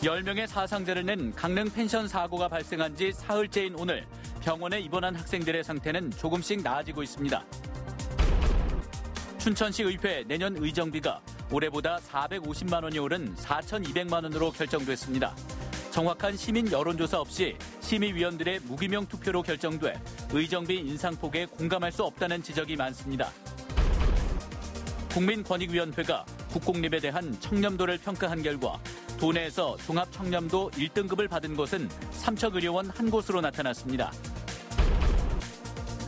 10명의 사상자를 낸 강릉 펜션 사고가 발생한 지 사흘째인 오늘 병원에 입원한 학생들의 상태는 조금씩 나아지고 있습니다. 춘천시 의회 내년 의정비가 올해보다 450만 원이 오른 4,200만 원으로 결정됐습니다. 정확한 시민 여론조사 없이 심의위원들의 무기명 투표로 결정돼 의정비 인상폭에 공감할 수 없다는 지적이 많습니다. 국민권익위원회가 국공립에 대한 청렴도를 평가한 결과 도내에서 종합청렴도 1등급을 받은 곳은 삼척의료원 한 곳으로 나타났습니다.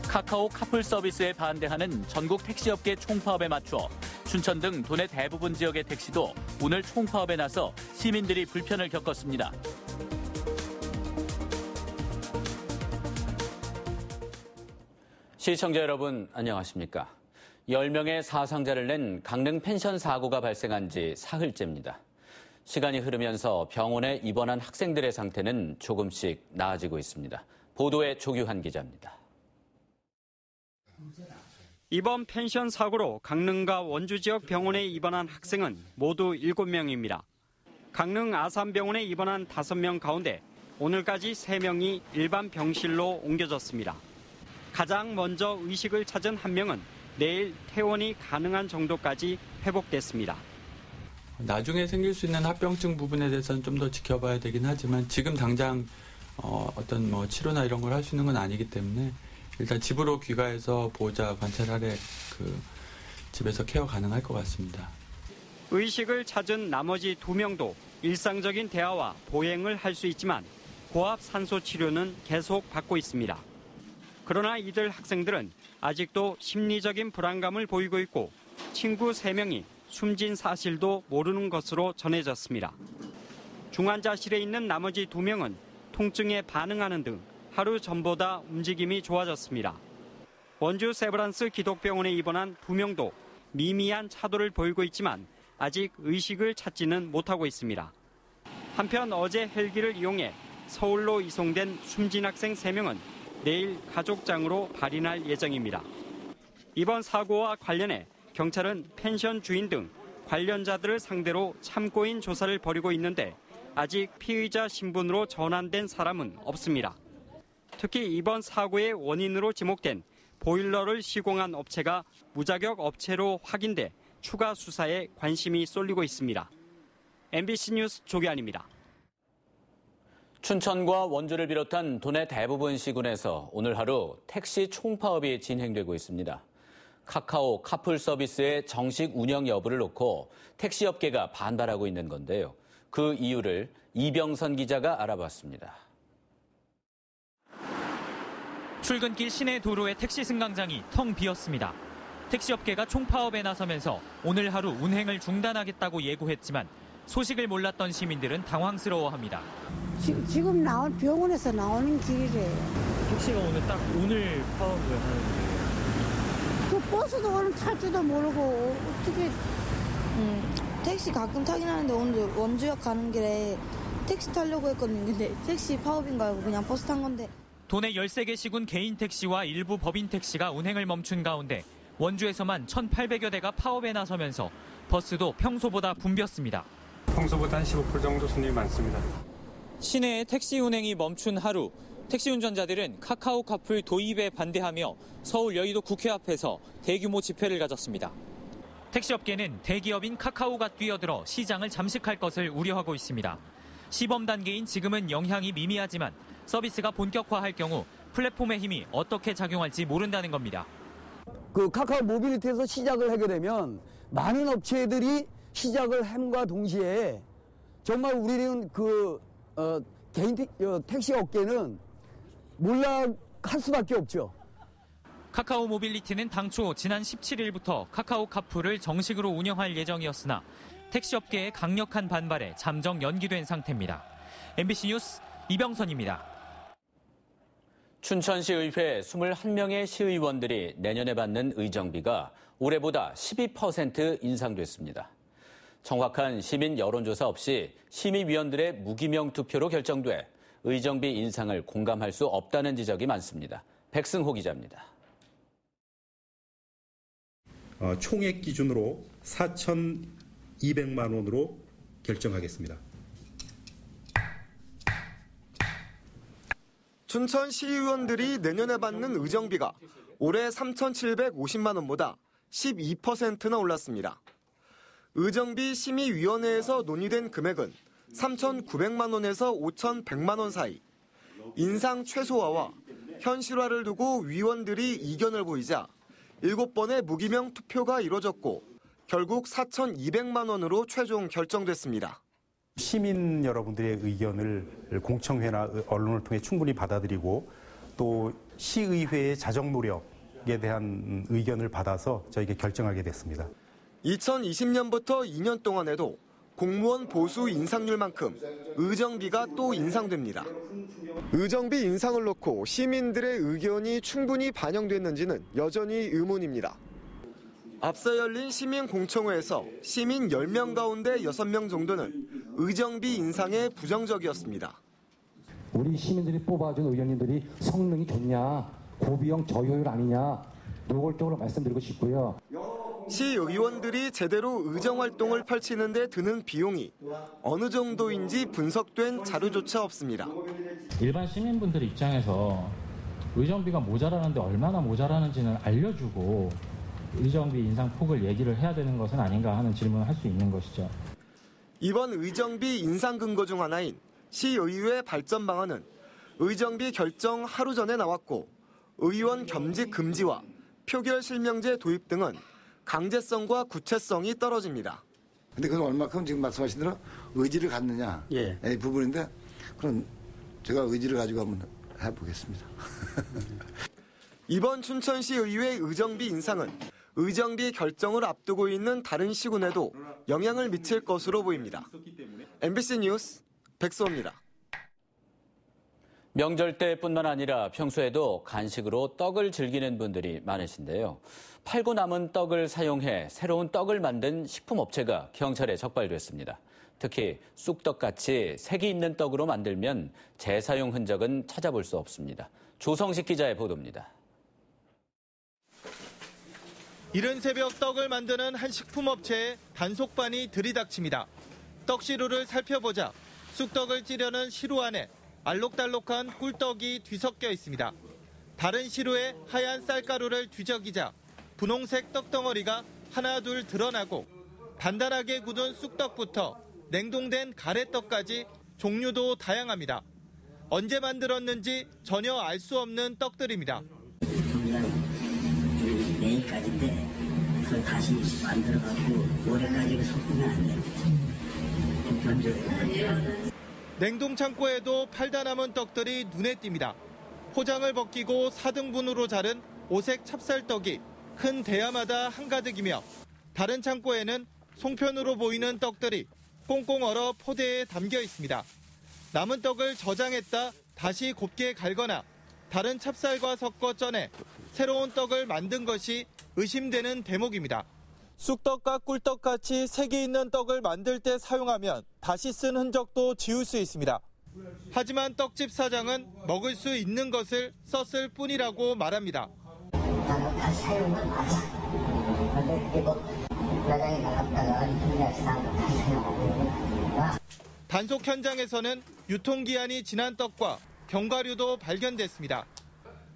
카카오 카풀 서비스에 반대하는 전국 택시업계 총파업에 맞춰 춘천 등 도내 대부분 지역의 택시도 오늘 총파업에 나서 시민들이 불편을 겪었습니다. 시청자 여러분 안녕하십니까? 10명의 사상자를 낸 강릉 펜션 사고가 발생한 지 사흘째입니다. 시간이 흐르면서 병원에 입원한 학생들의 상태는 조금씩 나아지고 있습니다. 보도에 조규환 기자입니다. 이번 펜션 사고로 강릉과 원주 지역 병원에 입원한 학생은 모두 7명입니다. 강릉 아산병원에 입원한 5명 가운데 오늘까지 3명이 일반 병실로 옮겨졌습니다. 가장 먼저 의식을 찾은 1명은 내일 퇴원이 가능한 정도까지 회복됐습니다. 나중에 생길 수 있는 합병증 부분에 대해서는 좀 더 지켜봐야 되긴 하지만 지금 당장 어떤 치료나 이런 걸 할 수 있는 건 아니기 때문에 일단 집으로 귀가해서 보호자 관찰 아래 집에서 케어 가능할 것 같습니다. 의식을 찾은 나머지 2명도 일상적인 대화와 보행을 할 수 있지만 고압 산소 치료는 계속 받고 있습니다. 그러나 이들 학생들은 아직도 심리적인 불안감을 보이고 있고 친구 3명이 숨진 사실도 모르는 것으로 전해졌습니다. 중환자실에 있는 나머지 2명은 통증에 반응하는 등 하루 전보다 움직임이 좋아졌습니다. 원주 세브란스 기독병원에 입원한 2명도 미미한 차도를 보이고 있지만 아직 의식을 찾지는 못하고 있습니다. 한편 어제 헬기를 이용해 서울로 이송된 숨진 학생 3명은 내일 가족장으로 발인할 예정입니다. 이번 사고와 관련해 경찰은 펜션 주인 등 관련자들을 상대로 참고인 조사를 벌이고 있는데 아직 피의자 신분으로 전환된 사람은 없습니다. 특히 이번 사고의 원인으로 지목된 보일러를 시공한 업체가 무자격 업체로 확인돼 추가 수사에 관심이 쏠리고 있습니다. MBC 뉴스 조기환입니다. 춘천과 원주를 비롯한 도내 대부분 시군에서 오늘 하루 택시 총파업이 진행되고 있습니다. 카카오 카풀 서비스의 정식 운영 여부를 놓고 택시업계가 반발하고 있는 건데요. 그 이유를 이병선 기자가 알아봤습니다. 출근길 시내 도로의 택시 승강장이 텅 비었습니다. 택시업계가 총파업에 나서면서 오늘 하루 운행을 중단하겠다고 예고했지만 소식을 몰랐던 시민들은 당황스러워합니다. 지금 병원에서 나오는 길이래요. 택시가 오늘 파업을 하는데. 그 버스도 오늘 탈 줄도 모르고 어떻게. 택시 가끔 타긴 하는데 오늘 원주역 가는 길에 택시 타려고 했거든요. 근데 택시 파업인가 하고 그냥 버스 탄 건데. 도내 13개 시군 개인 택시와 일부 법인 택시가 운행을 멈춘 가운데 원주에서만 1,800여 대가 파업에 나서면서 버스도 평소보다 붐볐습니다. 평소보다 한 15% 정도 손님이 많습니다. 시내에 택시 운행이 멈춘 하루, 택시 운전자들은 카카오 카풀 도입에 반대하며 서울 여의도 국회 앞에서 대규모 집회를 가졌습니다. 택시업계는 대기업인 카카오가 뛰어들어 시장을 잠식할 것을 우려하고 있습니다. 시범 단계인 지금은 영향이 미미하지만 서비스가 본격화할 경우 플랫폼의 힘이 어떻게 작용할지 모른다는 겁니다. 그 카카오 모빌리티에서 시작을 하게 되면 많은 업체들이 시작을 함과 동시에 정말 우리는 개인 택시 업계는 몰락할 수밖에 없죠. 카카오 모빌리티는 당초 지난 17일부터 카카오 카풀을 정식으로 운영할 예정이었으나 택시업계의 강력한 반발에 잠정 연기된 상태입니다. MBC 뉴스 이병선입니다. 춘천시 의회 21명의 시의원들이 내년에 받는 의정비가 올해보다 12% 인상됐습니다. 정확한 시민 여론조사 없이 심의위원들의 무기명 투표로 결정돼 의정비 인상을 공감할 수 없다는 지적이 많습니다. 백승호 기자입니다. 총액 기준으로 4,200만 원으로 결정하겠습니다. 춘천 시의원들이 내년에 받는 의정비가 올해 3,750만 원보다 12%나 올랐습니다. 의정비 심의위원회에서 논의된 금액은 3,900만 원에서 5,100만 원 사이. 인상 최소화와 현실화를 두고 위원들이 이견을 보이자 7번의 무기명 투표가 이뤄졌고 결국 4,200만 원으로 최종 결정됐습니다. 시민 여러분들의 의견을 공청회나 언론을 통해 충분히 받아들이고 또 시의회의 자정 노력에 대한 의견을 받아서 저희가 결정하게 됐습니다. 2020년부터 2년 동안에도 공무원 보수 인상률만큼 의정비가 또 인상됩니다. 의정비 인상을 놓고 시민들의 의견이 충분히 반영됐는지는 여전히 의문입니다. 앞서 열린 시민공청회에서 시민 10명 가운데 6명 정도는 의정비 인상에 부정적이었습니다. 우리 시민들이 뽑아준 의원님들이 성능이 좋냐, 고비용 저효율 아니냐 노골적으로 말씀드리고 싶고요. 시의원들이 제대로 의정활동을 펼치는 데 드는 비용이 어느 정도인지 분석된 자료조차 없습니다. 일반 시민분들 입장에서 의정비가 모자라는데 얼마나 모자라는지는 알려주고 의정비 인상 폭을 얘기를 해야 되는 것은 아닌가 하는 질문을 할 수 있는 것이죠. 이번 의정비 인상 근거 중 하나인 시의회 발전 방안은 의정비 결정 하루 전에 나왔고 의원 겸직 금지와 표결 실명제 도입 등은 강제성과 구체성이 떨어집니다. 근데 그건 얼마큼 지금 말씀하신 대로 의지를 갖느냐 이 부분인데 그럼 제가 의지를 가지고 한번 해보겠습니다. 이번 춘천시의회 의정비 인상은 의정비 결정을 앞두고 있는 다른 시군에도 영향을 미칠 것으로 보입니다. MBC 뉴스 백수호입니다. 명절 때뿐만 아니라 평소에도 간식으로 떡을 즐기는 분들이 많으신데요. 팔고 남은 떡을 사용해 새로운 떡을 만든 식품업체가 경찰에 적발됐습니다. 특히 쑥떡같이 색이 있는 떡으로 만들면 재사용 흔적은 찾아볼 수 없습니다. 조성식 기자의 보도입니다. 이른 새벽 떡을 만드는 한 식품업체에 단속반이 들이닥칩니다. 떡시루를 살펴보자 쑥떡을 찌려는 시루 안에 알록달록한 꿀떡이 뒤섞여 있습니다. 다른 시루에 하얀 쌀가루를 뒤적이자 분홍색 떡덩어리가 하나둘 드러나고 단단하게 굳은 쑥떡부터 냉동된 가래떡까지 종류도 다양합니다. 언제 만들었는지 전혀 알 수 없는 떡들입니다. 내일까지인데 그걸 다시 만들어갖고 올해까지 섞으면 안 돼요. 냉동 창고에도 팔다 남은 떡들이 눈에 띕니다. 포장을 벗기고 4등분으로 자른 오색 찹쌀떡이 큰 대야마다 한가득이며 다른 창고에는 송편으로 보이는 떡들이 꽁꽁 얼어 포대에 담겨 있습니다. 남은 떡을 저장했다 다시 곱게 갈거나 다른 찹쌀과 섞어 쪄내 새로운 떡을 만든 것이 의심되는 대목입니다. 쑥떡과 꿀떡같이 색이 있는 떡을 만들 때 사용하면 다시 쓴 흔적도 지울 수 있습니다. 하지만 떡집 사장은 먹을 수 있는 것을 썼을 뿐이라고 말합니다. 다시 사용은 맞아. 근데 그게 뭐 매장에 나갔다가 유통기한이 지나면 다시 사용하고. 단속 현장에서는 유통기한이 지난 떡과 견과류도 발견됐습니다.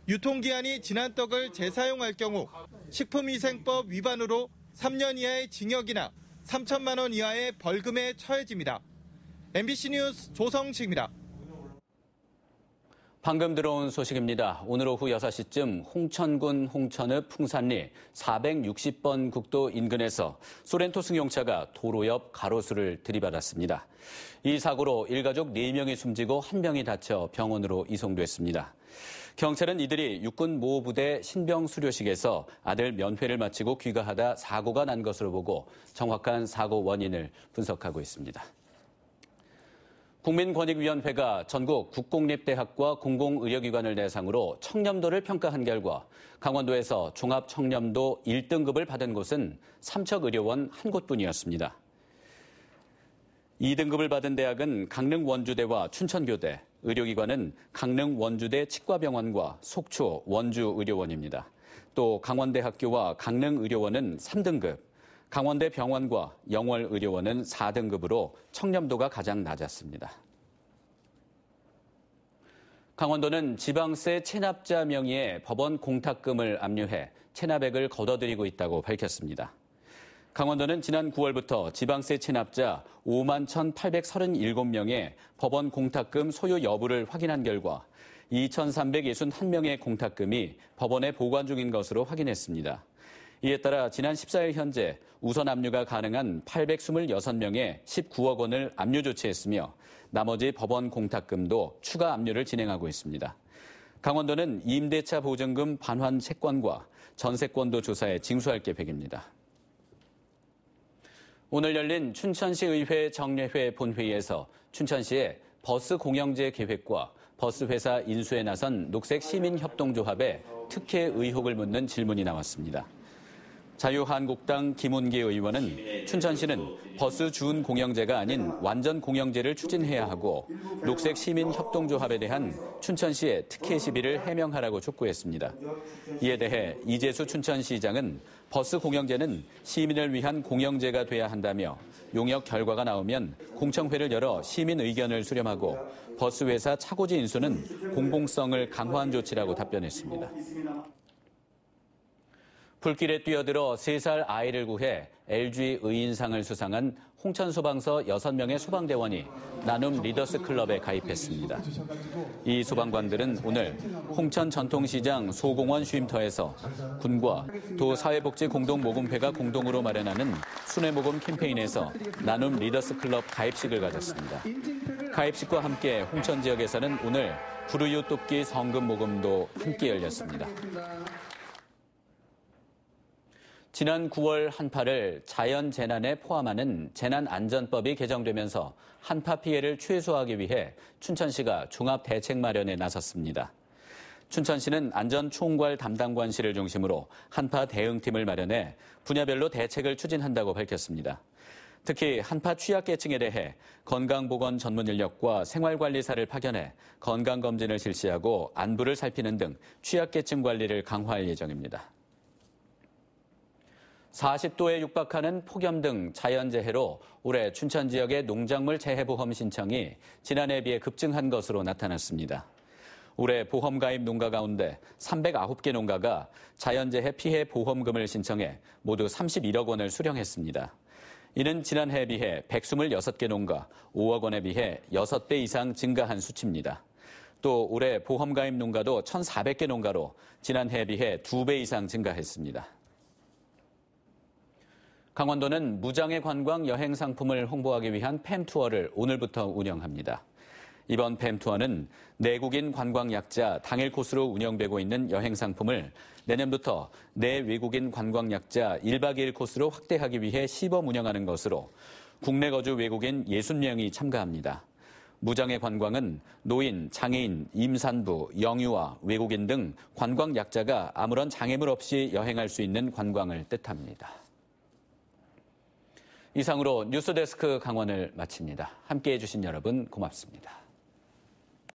유통기한이 지난 떡을 재사용할 경우 식품위생법 위반으로 3년 이하의 징역이나 3천만 원 이하의 벌금에 처해집니다. MBC 뉴스 조성식입니다. 방금 들어온 소식입니다. 오늘 오후 6시쯤 홍천군 홍천읍 풍산리 460번 국도 인근에서 소렌토 승용차가 도로 옆 가로수를 들이받았습니다. 이 사고로 일가족 4명이 숨지고 1명이 다쳐 병원으로 이송됐습니다. 경찰은 이들이 육군 모부대 신병 수료식에서 아들 면회를 마치고 귀가하다 사고가 난 것으로 보고 정확한 사고 원인을 분석하고 있습니다. 국민권익위원회가 전국 국공립대학과 공공의료기관을 대상으로 청렴도를 평가한 결과 강원도에서 종합청렴도 1등급을 받은 곳은 삼척의료원 한 곳뿐이었습니다. 2등급을 받은 대학은 강릉 원주대와 춘천교대, 의료기관은 강릉 원주대 치과병원과 속초 원주의료원입니다. 또 강원대학교와 강릉의료원은 3등급, 강원대 병원과 영월의료원은 4등급으로 청렴도가 가장 낮았습니다. 강원도는 지방세 체납자 명의의 법원 공탁금을 압류해 체납액을 걷어들이고 있다고 밝혔습니다. 강원도는 지난 9월부터 지방세 체납자 5만 1,837명의 법원 공탁금 소요 여부를 확인한 결과 2,361명의 공탁금이 법원에 보관 중인 것으로 확인했습니다. 이에 따라 지난 14일 현재 우선 압류가 가능한 826명의 19억 원을 압류 조치했으며 나머지 법원 공탁금도 추가 압류를 진행하고 있습니다. 강원도는 임대차 보증금 반환 채권과 전세권도 조사해 징수할 계획입니다. 오늘 열린 춘천시의회 정례회 본회의에서 춘천시의 버스 공영제 계획과 버스회사 인수에 나선 녹색시민협동조합의 특혜 의혹을 묻는 질문이 나왔습니다. 자유한국당 김운기 의원은 춘천시는 버스 준 공영제가 아닌 완전 공영제를 추진해야 하고 녹색시민협동조합에 대한 춘천시의 특혜 시비를 해명하라고 촉구했습니다. 이에 대해 이재수 춘천시장은 버스 공영제는 시민을 위한 공영제가 돼야 한다며 용역 결과가 나오면 공청회를 열어 시민 의견을 수렴하고 버스회사 차고지 인수는 공공성을 강화한 조치라고 답변했습니다. 불길에 뛰어들어 3살 아이를 구해 LG 의인상을 수상한 홍천소방서 6명의 소방대원이 나눔 리더스 클럽에 가입했습니다. 이 소방관들은 오늘 홍천 전통시장 소공원 쉼터에서 군과 도사회복지공동모금회가 공동으로 마련하는 순회모금 캠페인에서 나눔 리더스 클럽 가입식을 가졌습니다. 가입식과 함께 홍천 지역에서는 오늘 불우유 돕기 성금 모금도 함께 열렸습니다. 지난 9월 한파를 자연재난에 포함하는 재난안전법이 개정되면서 한파 피해를 최소화하기 위해 춘천시가 종합대책 마련에 나섰습니다. 춘천시는 안전총괄 담당관실을 중심으로 한파 대응팀을 마련해 분야별로 대책을 추진한다고 밝혔습니다. 특히 한파 취약계층에 대해 건강보건 전문 인력과 생활관리사를 파견해 건강검진을 실시하고 안부를 살피는 등 취약계층 관리를 강화할 예정입니다. 40도에 육박하는 폭염 등 자연재해로 올해 춘천 지역의 농작물 재해보험 신청이 지난해에 비해 급증한 것으로 나타났습니다. 올해 보험 가입 농가 가운데 309개 농가가 자연재해 피해 보험금을 신청해 모두 31억 원을 수령했습니다. 이는 지난해에 비해 126개 농가 5억 원에 비해 6배 이상 증가한 수치입니다. 또 올해 보험 가입 농가도 1,400개 농가로 지난해에 비해 2배 이상 증가했습니다. 강원도는 무장애 관광 여행 상품을 홍보하기 위한 팸투어를 오늘부터 운영합니다. 이번 팸투어는 내국인 관광 약자 당일 코스로 운영되고 있는 여행 상품을 내년부터 내외국인 관광 약자 1박 2일 코스로 확대하기 위해 시범 운영하는 것으로 국내 거주 외국인 60명이 참가합니다. 무장애 관광은 노인, 장애인, 임산부, 영유아, 외국인 등 관광 약자가 아무런 장애물 없이 여행할 수 있는 관광을 뜻합니다. 이상으로 뉴스데스크 강원을 마칩니다. 함께해 주신 여러분 고맙습니다.